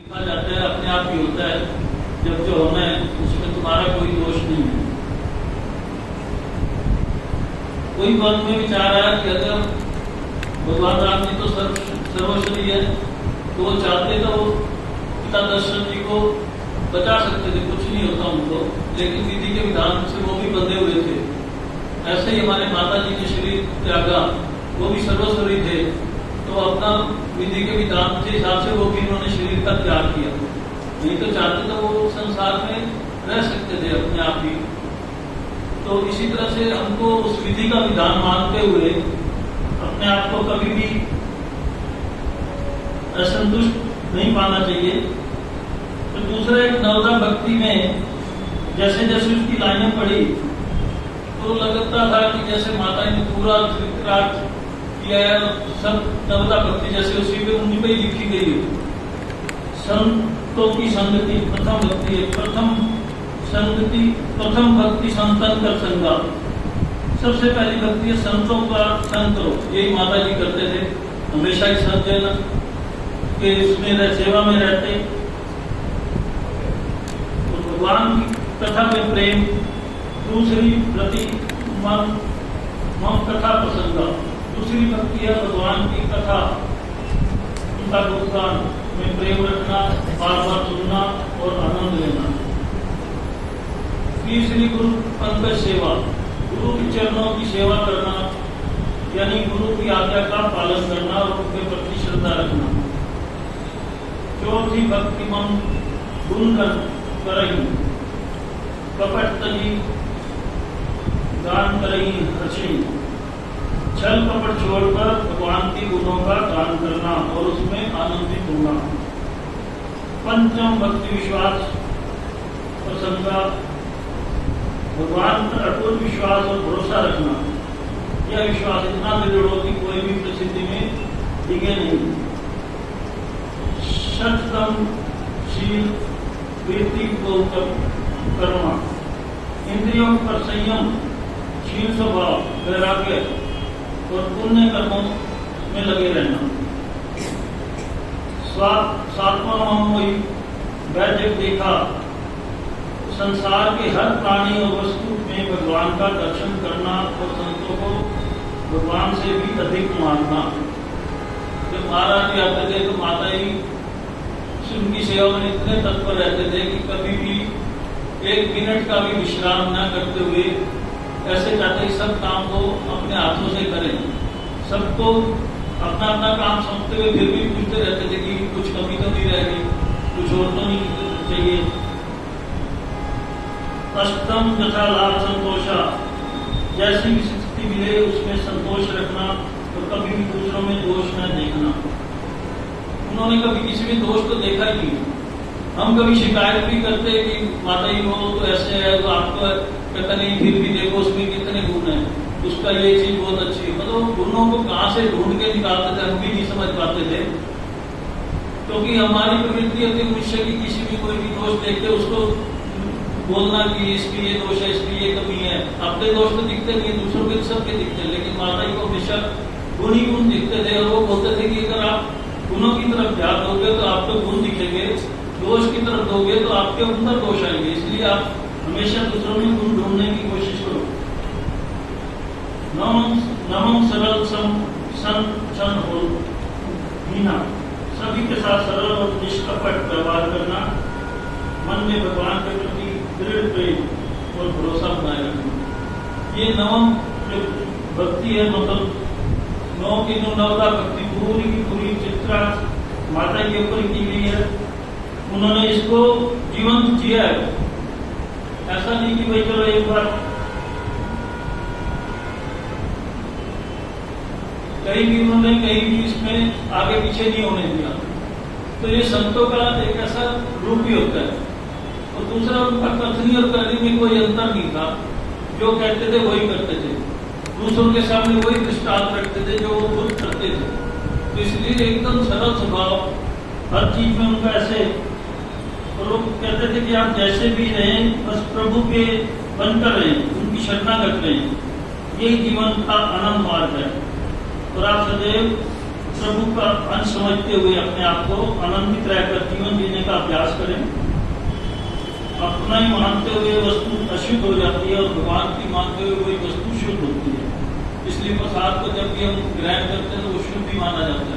देखा जाता है अपने आप ही होता है, जब जो होना है उसमें तुम्हारा कोई दोष नहीं है। कोई मन में विचार आया कि अगर भगवान राम जी तो सर्वश्री है, तो वो चाहते तो पिता दशरथ जी को बचा सकते थे, कुछ नहीं होता उनको, लेकिन विधि के विधान से वो भी बंधे हुए थे। ऐसे ही हमारे माता जी ने शरीर त्यागा, वो भी सर्वस्वी थे, तो अपना विधि के विधान के हिसाब से वो भी उन्होंने शरीर का त्याग किया। नहीं तो चाहते तो वो संसार में रह सकते थे अपने आप ही। तो इसी तरह से हमको उस विधि का विधान मानते हुए अपने आप को कभी भी असंतुष्ट नहीं पाना चाहिए। तो दूसरा एक नवदा भक्ति में जैसे जैसे उसकी लाइनें पढ़ी तो लगता था कि जैसे माता ने पूरा चरित्रार्थ किया है, सब नवदा भक्ति जैसे उसी पे उन्हीं पे ही लिखी गई है। संतों की संगति प्रथम भक्ति है, प्रथम भक्ति संतन कर संगा। सबसे पहली भक्ति है संतों का संग करो, यही माता जी करते थे, हमेशा ही सज्जन के इसमें सेवा में रहते। तो भगवान की कथा में प्रेम, दूसरी प्रति मन कथा प्रसंगा। दूसरी भक्ति है भगवान की कथा, उनका गुणगान में प्रेम रखना, बार बार सुनना और आनंद लेना। तीसरी गुरु पंकज सेवा, गुरु के चरणों की सेवा करना, यानी गुरु की आज्ञा का पालन करना और उनके प्रति श्रद्धा रखना। चौथी भक्ति मन गुणगन करही, कपट तली गान करही हर्षी। छल कपट छोड़कर भगवान के गुणों का गान करना और उसमें आनंदित होना। पंचम भक्ति विश्वास प्रसंगा, भगवान पर अटूट विश्वास और भरोसा रखना। यह विश्वास इतना दृढ़ हो कि कोई भी परिस्थिति में डिगे नहीं। सततम शील वृत्ति को कर्मा, इंद्रियों पर संयम, शील स्वभाव, वैराग्य और पुण्य कर्मों में लगे रहना। सातवां वैद्य देखा, संसार के हर प्राणी और वस्तु में भगवान का दर्शन करना और संतों को भगवान से भी अधिक मानना। जब महाराज जी आते थे तो माता जी उनकी सेवा में इतने तत्पर रहते थे कि कभी भी एक मिनट का भी विश्राम न करते हुए ऐसे चाहते सब काम को अपने हाथों से करें। सबको अपना अपना काम समझते हुए फिर भी पूछते रहते थे कि कुछ कमी तो नहीं रहेगी, कुछ और तो नहीं चाहिए। अष्टम तथा लाभ संतोषा, जैसी भी स्थिति मिले उसमें संतोष रखना और कभी भी दूसरों में दोष न देखना। उन्होंने कभी किसी में दोष तो देखा ही नहीं। हम कभी शिकायत भी करते हैं कि माता जी वो तो ऐसे है, तो आपको कहता नहीं, फिर भी देखो उसमें कितने गुण है, उसका ये चीज बहुत अच्छी है। मतलब गुणों को कहाँ से ढूंढ के निकालते थे हम भी नहीं समझ पाते थे, क्योंकि हमारी प्रवृत्ति होती है मनुष्य की किसी भी कोई भी दोष देख के उसको बोलना कि इसकी ये दोष है, इसकी ये कमी है। अपने दोष तो दिखते नहीं, दूसरों के सबके दिखते हैं, लेकिन माता जी को हमेशा गुण ही गुण दिखते थे। और वो बोलते थे कि अगर आप गुणों की तरफ ध्यान दोगे तो आपको गुण दिखेंगे, दोष की तरफ दोगे तो आपके अंदर दोष आएंगे। इसलिए आप हमेशा दूसरों में गुण ढूंढने की कोशिश करो। नमम सरल सन हो मीना, सभी के साथ सरल और निष्कपट व्यवहार करना। मन में भगवान के प्रति दृढ़ प्रेम और भरोसा बनाए रखना। ये नवम जो भक्ति है, मतलब नौ की जो नवदा भक्ति पूरी की पूरी चित्रा माता के ऊपर की गई है। उन्होंने इसको जीवंत जिया है। ऐसा नहीं कि भाई चलो एक बार कहीं भी उन्होंने कहीं भी इसमें आगे पीछे नहीं होने दिया। तो ये संतों का एक ऐसा रूप भी होता है। और दूसरा, उनका कथनी और करनी में कोई अंतर नहीं था। जो कहते थे वही करते थे, दूसरों के सामने वही दृष्टांत रखते थे जो वो खुद करते थे। तो इसलिए एकदम सरल स्वभाव, हर चीज में उनका ऐसे। तो लोग कहते थे कि आप जैसे भी रहें बस प्रभु के बनकर रहें, उनकी शरणागत रहें, यही जीवन का आनंद मार्ग है। और आप सदैव प्रभु का अंश समझते हुए अपने आप को आनंदित रहकर जीवन जीने का अभ्यास करें। अपना ही मानते हुए वस्तु अशुद्ध हो जाती है और भगवान की मानते हुए वही वस्तु शुद्ध होती है। इसलिए प्रसाद को जब भी हम ग्रहण करते हैं तो वो शुद्ध ही माना जाता है।